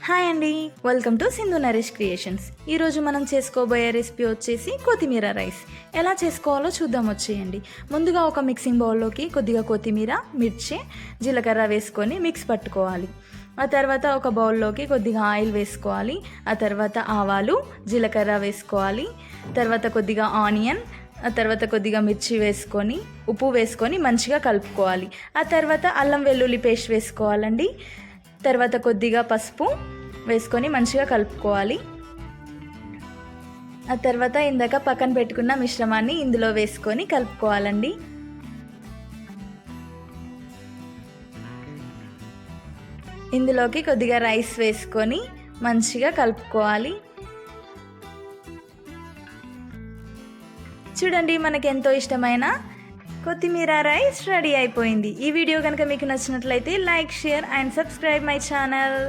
Hi అండి, welcome to Sindhu Naresh creations. ఈరోజు మనం చేసుకోబోయే రెసిపీ వచ్చేసి కొత్తిమీర రైస్. ఎలా చేసుకోవాలో చూద్దాం వచ్చేయండి. ముందుగా ఒక మిక్సింగ్ బౌల్లోకి కొద్దిగా కొత్తిమీర, మిర్చి, జీలకర్ర వేసుకొని మిక్స్ పట్టుకోవాలి. ఆ తర్వాత ఒక బౌల్లోకి కొద్దిగా ఆయిల్ వేసుకోవాలి. ఆ తర్వాత ఆవాలు, జీలకర్ర వేసుకోవాలి. తర్వాత కొద్దిగా ఆనియన్, ఆ తర్వాత కొద్దిగా మిర్చి వేసుకొని ఉప్పు వేసుకొని మంచిగా కలుపుకోవాలి. ఆ తర్వాత అల్లం వెల్లుల్లి పేస్ట్ వేసుకోవాలండి. తర్వాత కొద్దిగా పసుపు వేసుకొని మంచిగా కలుపుకోవాలి. ఆ తర్వాత ఇందాక పక్కన పెట్టుకున్న మిశ్రమాన్ని ఇందులో వేసుకొని కలుపుకోవాలండి. ఇందులోకి కొద్దిగా రైస్ వేసుకొని మంచిగా కలుపుకోవాలి. చూడండి, మనకి ఎంతో ఇష్టమైన కొత్తిమీర రైస్ రెడీ అయిపోయింది. ఈ వీడియో కనుక మీకు నచ్చినట్లయితే like, share and subscribe my channel.